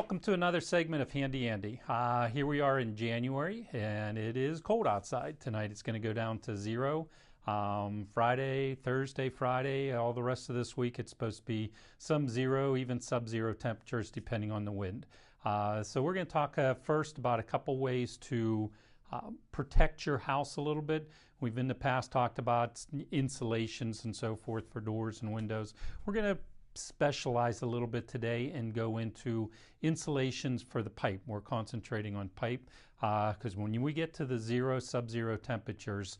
Welcome to another segment of Handy Andy. Here we are in January, and it is cold outside. Tonight it's going to go down to 0. Friday, Thursday, Friday, all the rest of this week it's supposed to be some 0, even sub-zero temperatures depending on the wind. So we're going to talk first about a couple ways to protect your house a little bit. We've in the past talked about insulations and so forth for doors and windows. We're going to specialize a little bit today and go into insulations for the pipe. We're concentrating on pipe because when we get to the sub-zero temperatures,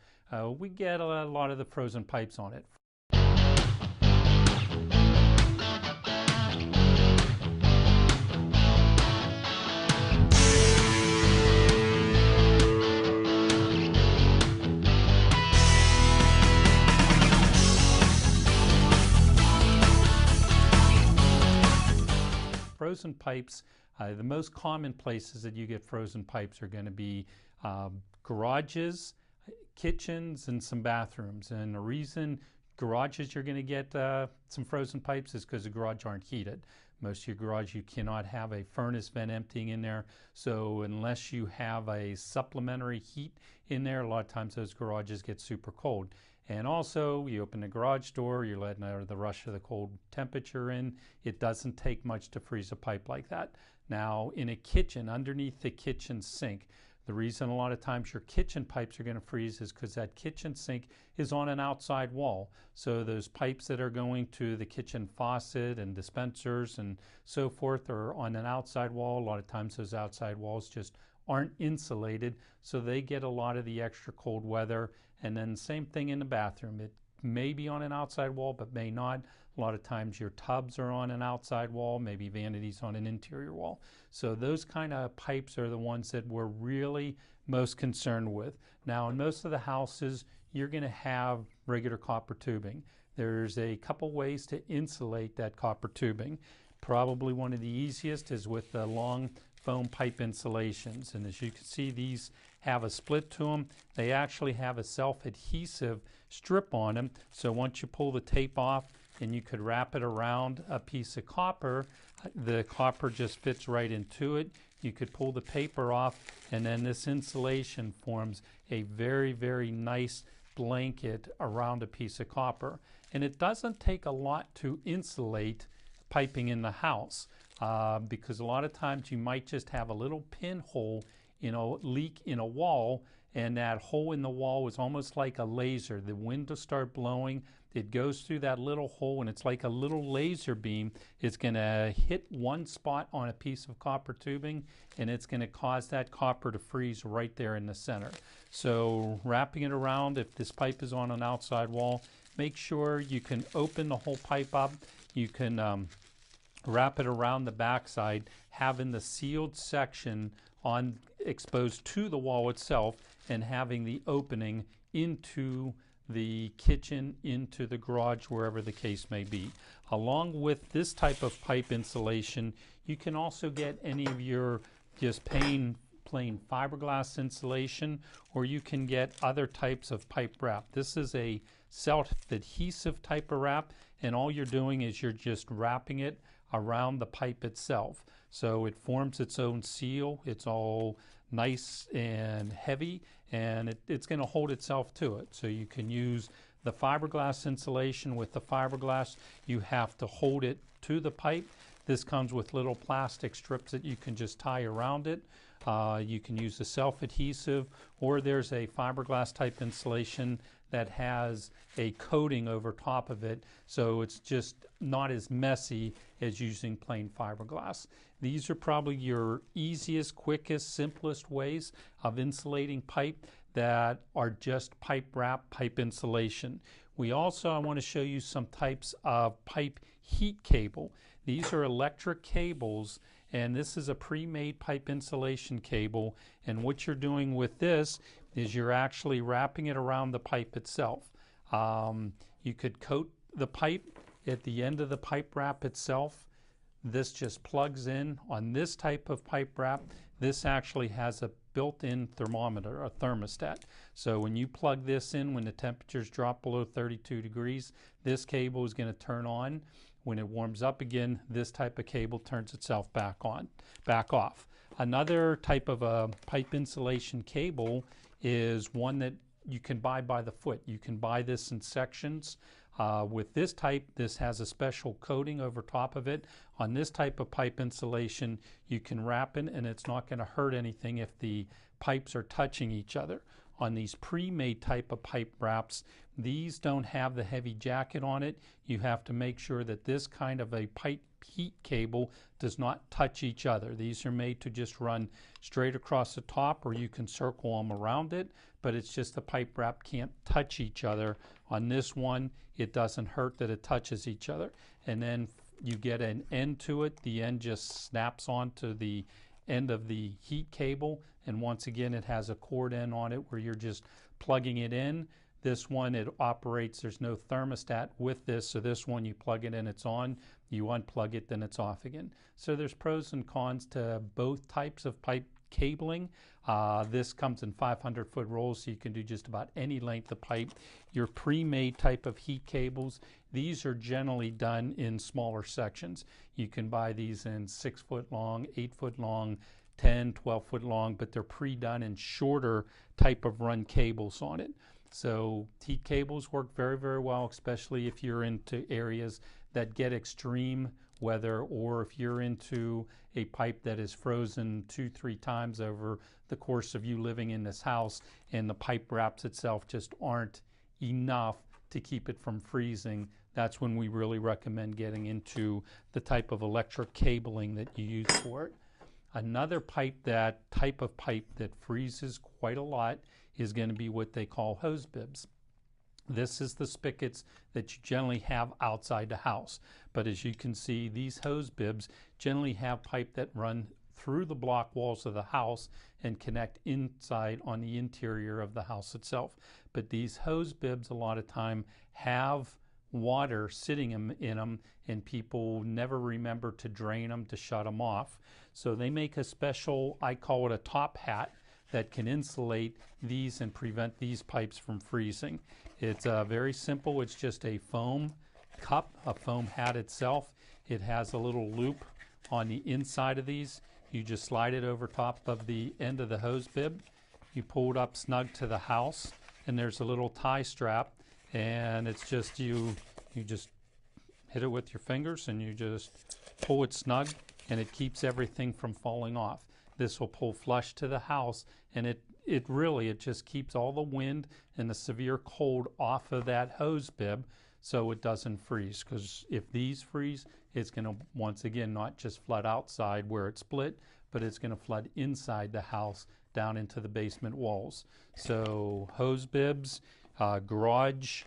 we get a lot of the frozen pipes on it. Frozen pipes, the most common places that you get frozen pipes are going to be garages, kitchens, and some bathrooms. And the reason garages you're going to get some frozen pipes is because the garage aren't heated. Most of your garage you cannot have a furnace vent emptying in there, so unless you have a supplementary heat in there, a lot of times those garages get super cold. And also, you open the garage door, you're letting the rush of the cold temperature in. It doesn't take much to freeze a pipe like that. Now, in a kitchen, underneath the kitchen sink, the reason a lot of times your kitchen pipes are going to freeze is because that kitchen sink is on an outside wall. So those pipes that are going to the kitchen faucet and dispensers and so forth are on an outside wall. A lot of times those outside walls just aren't insulated, so they get a lot of the extra cold weather. And then same thing in the bathroom. It may be on an outside wall, but may not. A lot of times your tubs are on an outside wall, maybe vanities on an interior wall. So those kind of pipes are the ones that we're really most concerned with. Now, in most of the houses, you're going to have regular copper tubing. There's a couple ways to insulate that copper tubing. Probably one of the easiest is with the long foam pipe insulations, and as you can see, these have a split to them. They actually have a self-adhesive strip on them, so once you pull the tape off and you could wrap it around a piece of copper, the copper just fits right into it. You could pull the paper off, and then this insulation forms a very, very nice blanket around a piece of copper. And it doesn't take a lot to insulate piping in the house. Because a lot of times you might just have a little pinhole in a leak in a wall, and that hole in the wall is almost like a laser. The wind will start blowing, it goes through that little hole, and it's like a little laser beam. It's going to hit one spot on a piece of copper tubing, and it's going to cause that copper to freeze right there in the center. So wrapping it around, if this pipe is on an outside wall, make sure you can open the whole pipe up. You can wrap it around the backside, having the sealed section on exposed to the wall itself, and having the opening into the kitchen, into the garage, wherever the case may be. Along with this type of pipe insulation, you can also get any of your just plain fiberglass insulation, or you can get other types of pipe wrap. This is a self-adhesive type of wrap, and all you're doing is you're just wrapping it around the pipe itself. So it forms its own seal. It's all nice and heavy, and it's going to hold itself to it. So you can use the fiberglass insulation. With the fiberglass, you have to hold it to the pipe. This comes with little plastic strips that you can just tie around it. You can use the self-adhesive, or there's a fiberglass type insulation that has a coating over top of it, so it's just not as messy as using plain fiberglass. These are probably your easiest, quickest, simplest ways of insulating pipe that are just pipe wrap, pipe insulation. I want to show you some types of pipe heat cable. These are electric cables, and this is a pre-made pipe insulation cable, and what you're doing with this is you're actually wrapping it around the pipe itself. You could coat the pipe at the end of the pipe wrap itself. This just plugs in. On this type of pipe wrap, this actually has a built-in thermometer, a thermostat. So when you plug this in, when the temperatures drop below 32 degrees, this cable is going to turn on. When it warms up again, this type of cable turns itself back off. Another type of a pipe insulation cable is one that you can buy by the foot. You can buy this in sections. With this type, this has a special coating over top of it. On this type of pipe insulation, you can wrap it and it's not going to hurt anything if the pipes are touching each other. On these pre-made type of pipe wraps, these don't have the heavy jacket on it. You have to make sure that this kind of a pipe heat cable does not touch each other. These are made to just run straight across the top, or you can circle them around it, but it's just the pipe wrap can't touch each other. On this one, it doesn't hurt that it touches each other. And then you get an end to it. The end just snaps onto the end of the heat cable, and once again it has a cord end on it where you're just plugging it in. This one, it operates, there's no thermostat with this, so this one you plug it in, it's on, you unplug it, then it's off again. So there's pros and cons to both types of pipe cabling. This comes in 500-foot rolls, so you can do just about any length of pipe. Your pre-made type of heat cables, these are generally done in smaller sections. You can buy these in 6-foot long, 8-foot long, 10, 12-foot long, but they're pre-done in shorter type of run cables on it. So heat cables work very, very well, especially if you're into areas that get extreme weather, or if you're into a pipe that is frozen 2-3 times over the course of you living in this house, and the pipe wraps itself just aren't enough to keep it from freezing. That's when we really recommend getting into the type of electric cabling that you use for it. Another type of pipe that freezes quite a lot is going to be what they call hose bibs. This is the spigots that you generally have outside the house. But as you can see, these hose bibs generally have pipe that run through the block walls of the house and connect inside on the interior of the house itself. But these hose bibs a lot of time have water sitting in them, and people never remember to drain them, to shut them off. So they make a special, I call it a top hat, that can insulate these and prevent these pipes from freezing. It's very simple. It's just a foam cup, a foam hat itself. It has a little loop on the inside of these. You just slide it over top of the end of the hose bib. You pull it up snug to the house, and there's a little tie strap, and it's just you just hit it with your fingers and you just pull it snug, and it keeps everything from falling off. This will pull flush to the house, and it just keeps all the wind and the severe cold off of that hose bib so it doesn't freeze. Because if these freeze, it's going to once again not just flood outside where it's split, but it's going to flood inside the house down into the basement walls. So hose bibs, garage,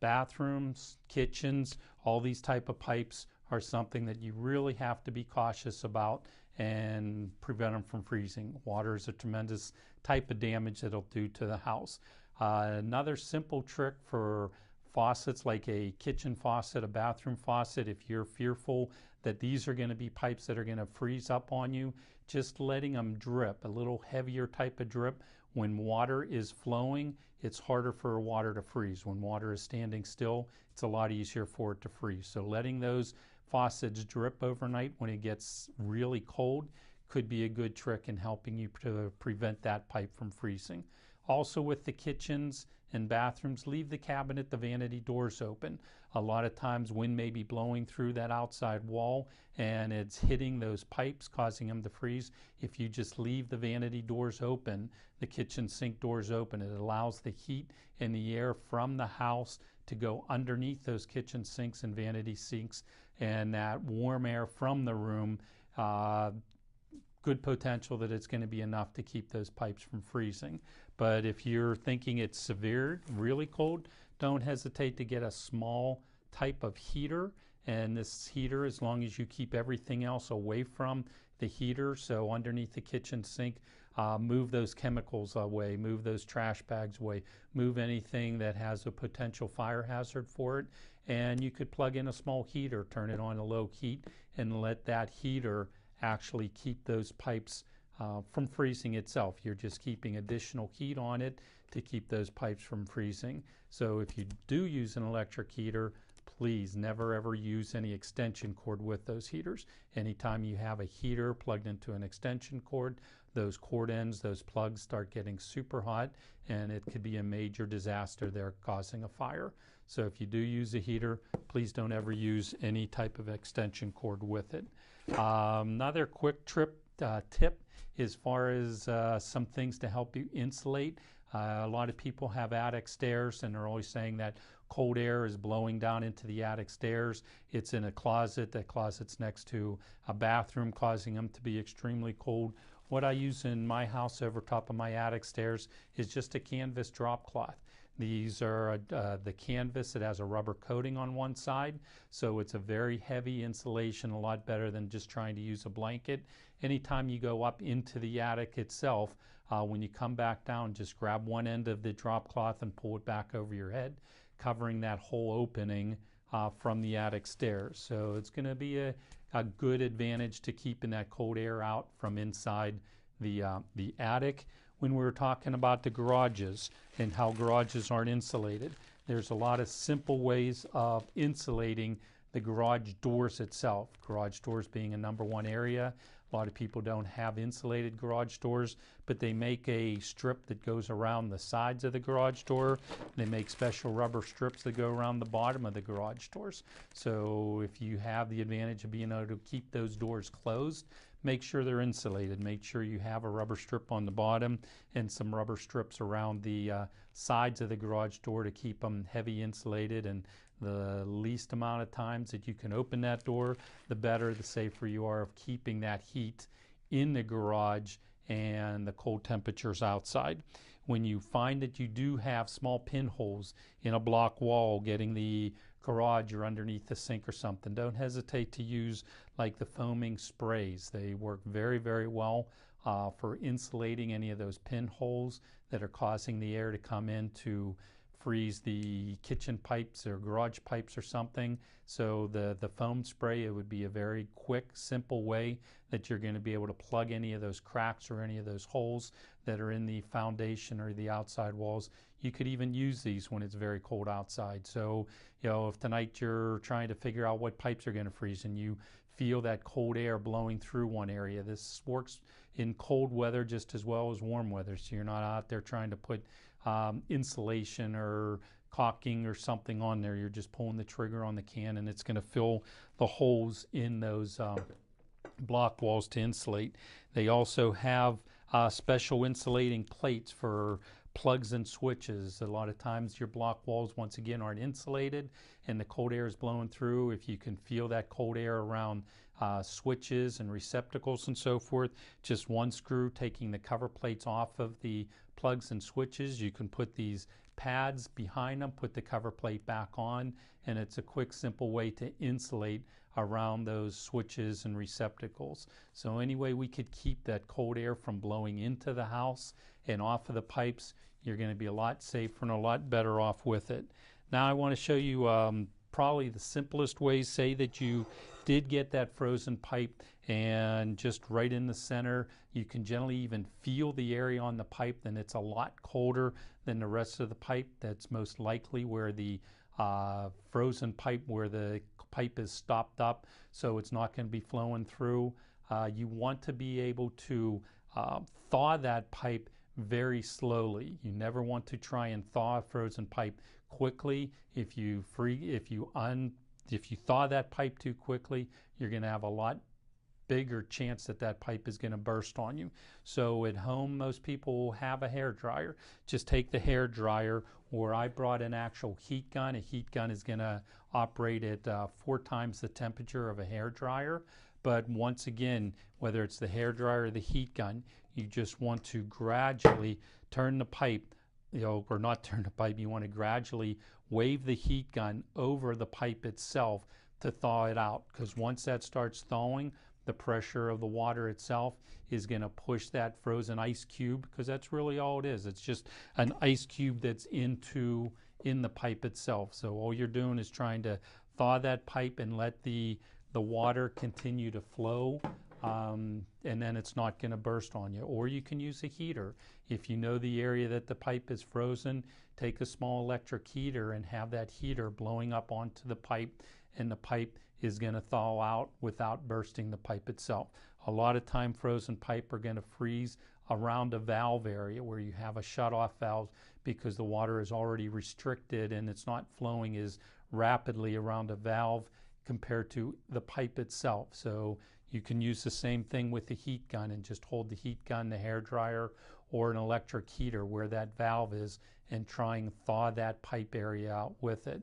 bathrooms, kitchens, all these type of pipes are something that you really have to be cautious about and prevent them from freezing. Water is a tremendous type of damage that it'll do to the house. Another simple trick for faucets, like a kitchen faucet, a bathroom faucet, if you're fearful that these are going to be pipes that are going to freeze up on you, just letting them drip, a little heavier type of drip. When water is flowing, it's harder for water to freeze. When water is standing still, it's a lot easier for it to freeze. So letting those faucets drip overnight when it gets really cold could be a good trick in helping you to prevent that pipe from freezing. Also with the kitchens and bathrooms, leave the cabinet, the vanity doors open. A lot of times wind may be blowing through that outside wall and it's hitting those pipes, causing them to freeze. If you just leave the vanity doors open, the kitchen sink doors open, it allows the heat and the air from the house to go underneath those kitchen sinks and vanity sinks, and that warm air from the room, good potential that it's going to be enough to keep those pipes from freezing. But if you're thinking it's severe, really cold, don't hesitate to get a small type of heater. And this heater, as long as you keep everything else away from the heater, so underneath the kitchen sink, move those chemicals away, move those trash bags away, move anything that has a potential fire hazard for it. And you could plug in a small heater, turn it on a low heat, and let that heater actually keep those pipes from freezing itself. You're just keeping additional heat on it to keep those pipes from freezing. So if you do use an electric heater, please never ever use any extension cord with those heaters. Anytime you have a heater plugged into an extension cord, those cord ends, those plugs start getting super hot, and it could be a major disaster there, causing a fire. So if you do use a heater, please don't ever use any type of extension cord with it. Another quick tip as far as some things to help you insulate. A lot of people have attic stairs, and they're always saying that cold air is blowing down into the attic stairs. It's in a closet. That closet's next to a bathroom, causing them to be extremely cold. What I use in my house over top of my attic stairs is just a canvas drop cloth. These are the canvas that has a rubber coating on one side, so it's a very heavy insulation, a lot better than just trying to use a blanket. Anytime you go up into the attic itself, when you come back down, just grab one end of the drop cloth and pull it back over your head, covering that whole opening from the attic stairs. So it's going to be a good advantage to keeping that cold air out from inside the attic. When we were talking about the garages and how garages aren't insulated, there's a lot of simple ways of insulating the garage doors itself. Garage doors being a #1 area. A lot of people don't have insulated garage doors, but they make a strip that goes around the sides of the garage door. They make special rubber strips that go around the bottom of the garage doors. So if you have the advantage of being able to keep those doors closed, make sure they're insulated. Make sure you have a rubber strip on the bottom and some rubber strips around the sides of the garage door to keep them heavy insulated. And the least amount of times that you can open that door, the better, the safer you are of keeping that heat in the garage and the cold temperatures outside. When you find that you do have small pinholes in a block wall getting the garage or underneath the sink or something, don't hesitate to use like the foaming sprays. They work very, very well for insulating any of those pinholes that are causing the air to come in to freeze the kitchen pipes or garage pipes or something. So the foam spray, it would be a very quick, simple way that you're going to be able to plug any of those cracks or any of those holes that are in the foundation or the outside walls. You could even use these when it's very cold outside. So, you know, if tonight you're trying to figure out what pipes are going to freeze and you feel that cold air blowing through one area, this works in cold weather just as well as warm weather. So you're not out there trying to put insulation or caulking or something on there. You're just pulling the trigger on the can, and it's going to fill the holes in those block walls to insulate. They also have special insulating plates for plugs and switches. A lot of times your block walls, once again, aren't insulated and the cold air is blowing through. If you can feel that cold air around switches and receptacles and so forth, just one screw taking the cover plates off of the plugs and switches, you can put these pads behind them, put the cover plate back on, and it's a quick, simple way to insulate around those switches and receptacles. So any way we could keep that cold air from blowing into the house and off of the pipes, you're going to be a lot safer and a lot better off with it. Now I want to show you probably the simplest ways. Say that you did get that frozen pipe and just right in the center, you can generally even feel the area on the pipe, then it's a lot colder than the rest of the pipe. That's most likely where the frozen pipe, where the pipe is stopped up, so it's not going to be flowing through. You want to be able to thaw that pipe very slowly. You never want to try and thaw a frozen pipe quickly. If you thaw that pipe too quickly, you're going to have a lot bigger chance that that pipe is going to burst on you. So at home, most people will have a hair dryer. Just take the hair dryer, or I brought an actual heat gun. A heat gun is going to operate at 4 times the temperature of a hair dryer. But once again, whether it's the hair dryer or the heat gun, you just want to gradually turn the pipe, or not turn the pipe, you want to gradually wave the heat gun over the pipe itself to thaw it out. Because once that starts thawing, the pressure of the water itself is going to push that frozen ice cube, because that's really all it is. It's just an ice cube that's in the pipe itself. So all you're doing is trying to thaw that pipe and let the water continue to flow and then it's not going to burst on you. Or you can use a heater. If you know the area that the pipe is frozen, take a small electric heater and have that heater blowing up onto the pipe, and the pipe is going to thaw out without bursting the pipe itself. A lot of time frozen pipe are going to freeze around a valve area where you have a shut-off valve, because the water is already restricted and it's not flowing as rapidly around a valve compared to the pipe itself. So you can use the same thing with the heat gun and just hold the heat gun, the hair dryer, or an electric heater where that valve is, and try and thaw that pipe area out with it.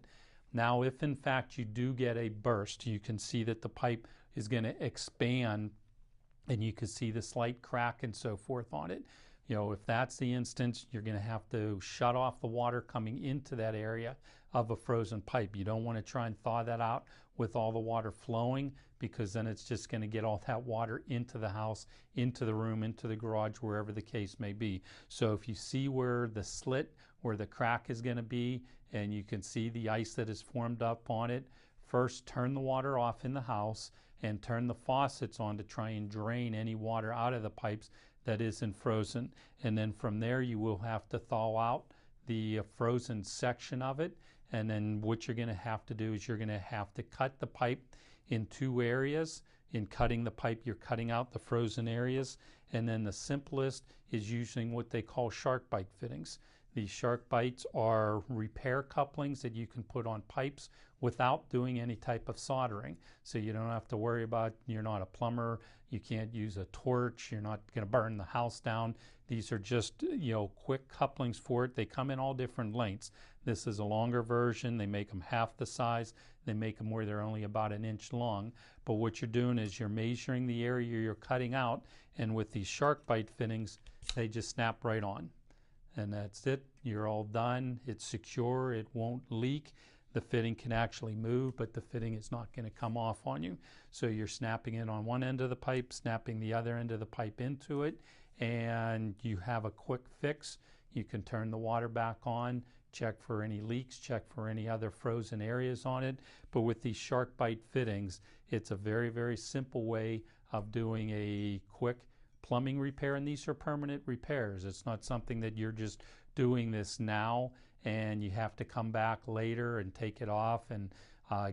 Now, if in fact you do get a burst, you can see that the pipe is going to expand, and you can see the slight crack and so forth on it. You know, if that's the instance, you're going to have to shut off the water coming into that area of a frozen pipe. You don't want to try and thaw that out with all the water flowing, because then it's just going to get all that water into the house, into the room, into the garage, wherever the case may be. So if you see where the slit, where the crack is going to be, and you can see the ice that is formed up on it, first turn the water off in the house and turn the faucets on to try and drain any water out of the pipes that isn't frozen. And then from there you will have to thaw out the frozen section of it. And then what you're going to have to do is you're going to have to cut the pipe in two areas. In cutting the pipe, you're cutting out the frozen areas. And then the simplest is using what they call shark bite fittings. These shark bites are repair couplings that you can put on pipes without doing any type of soldering. So you don't have to worry about, you're not a plumber, you can't use a torch, you're not going to burn the house down. These are just, you know, quick couplings for it. They come in all different lengths. This is a longer version. They make them half the size. They make them where they're only about 1 inch long. But what you're doing is you're measuring the area you're cutting out, and with these shark bite fittings, they just snap right on. And that's it. You're all done. It's secure. It won't leak. The fitting can actually move, but the fitting is not going to come off on you. So you're snapping it on one end of the pipe, snapping the other end of the pipe into it, and you have a quick fix. You can turn the water back on, check for any leaks, check for any other frozen areas on it. But with these shark bite fittings, it's a very, very simple way of doing a quick plumbing repair, and these are permanent repairs. It's not something that you're just doing this now and you have to come back later and take it off and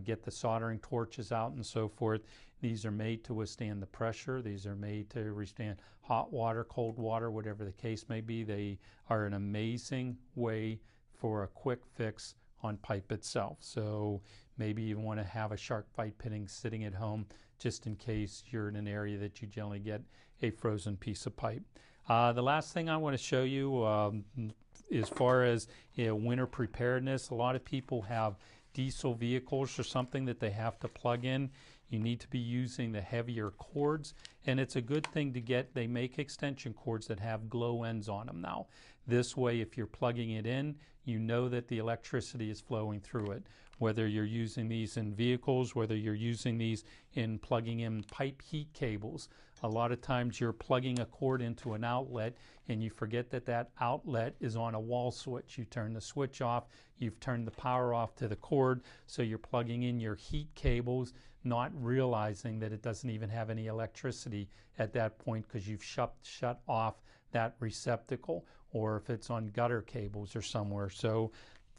get the soldering torches out and so forth. These are made to withstand the pressure. These are made to withstand hot water, cold water, whatever the case may be. They are an amazing way for a quick fix on pipe itself. So maybe you want to have a shark bite fitting sitting at home just in case you're in an area that you generally get a frozen piece of pipe. The last thing I want to show you, as far as winter preparedness, a lot of people have diesel vehicles or something that they have to plug in. You need to be using the heavier cords, and it's a good thing to get. They make extension cords that have glow ends on them now. This way, if you're plugging it in, you know that the electricity is flowing through it. Whether you're using these in vehicles, whether you're using these in plugging in pipe heat cables. A lot of times you're plugging a cord into an outlet and you forget that that outlet is on a wall switch. You turn the switch off, you've turned the power off to the cord, so you're plugging in your heat cables, not realizing that it doesn't even have any electricity at that point because you've shut off that receptacle, or if it's on gutter cables or somewhere. So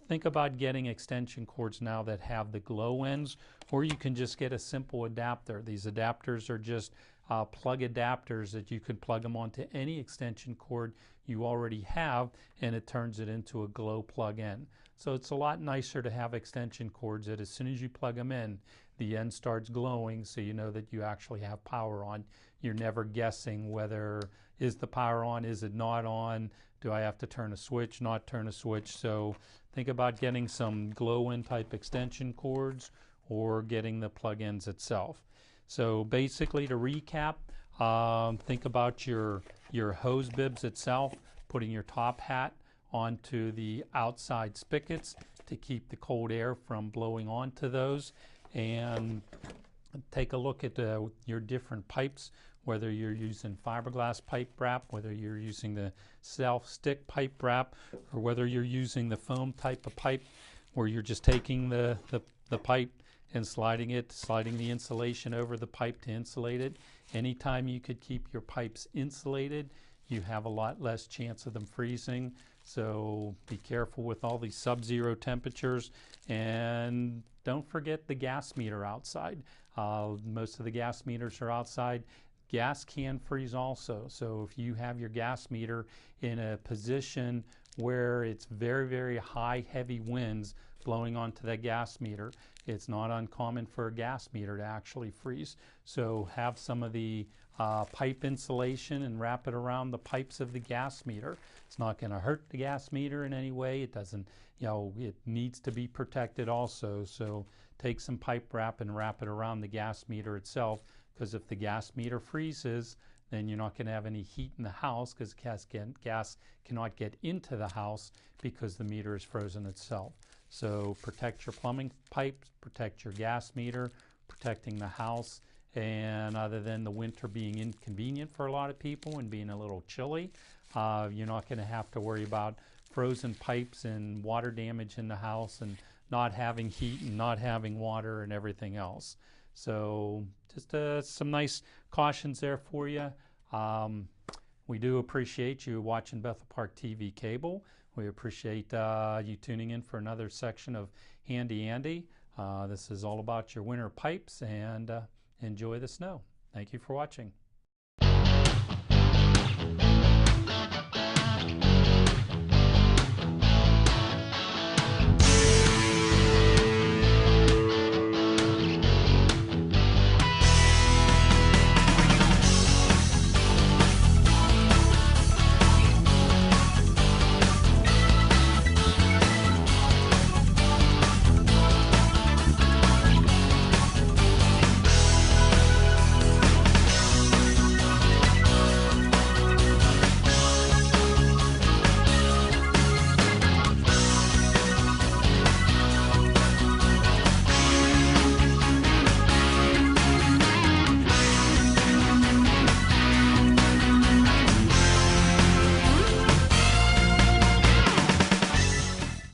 think about getting extension cords now that have the glow ends, or you can just get a simple adapter. These adapters are just plug adapters that you can plug them onto any extension cord you already have, and it turns it into a glow plug-in. So it's a lot nicer to have extension cords that as soon as you plug them in, the end starts glowing, so you know that you actually have power on. You're never guessing whether is the power on, is it not on, do I have to turn a switch, not turn a switch. So think about getting some glow-in type extension cords or getting the plug-ins itself. So basically, to recap, think about your hose bibs itself, putting your top hat onto the outside spigots to keep the cold air from blowing onto those, and take a look at your different pipes, whether you're using fiberglass pipe wrap, whether you're using the self-stick pipe wrap, or whether you're using the foam type of pipe where you're just taking the pipe and sliding the insulation over the pipe to insulate it. Anytime you could keep your pipes insulated, you have a lot less chance of them freezing. So be careful with all these sub-zero temperatures, and don't forget the gas meter outside. Most of the gas meters are outside. Gas can freeze also. So if you have your gas meter in a position where it's very, very high, heavy winds blowing onto that gas meter, it's not uncommon for a gas meter to actually freeze. So have some of the pipe insulation and wrap it around the pipes of the gas meter. It's not going to hurt the gas meter in any way. It doesn't, it needs to be protected also. So take some pipe wrap and wrap it around the gas meter itself, because if the gas meter freezes, then you're not going to have any heat in the house, because gas cannot get into the house because the meter is frozen itself. So protect your plumbing pipes, protect your gas meter, protecting the house. And other than the winter being inconvenient for a lot of people and being a little chilly, you're not going to have to worry about frozen pipes and water damage in the house and not having heat and not having water and everything else. So just some nice cautions there for you. We do appreciate you watching Bethel Park TV Cable. We appreciate you tuning in for another section of Handy Andy. This is all about your winter pipes, and enjoy the snow. Thank you for watching.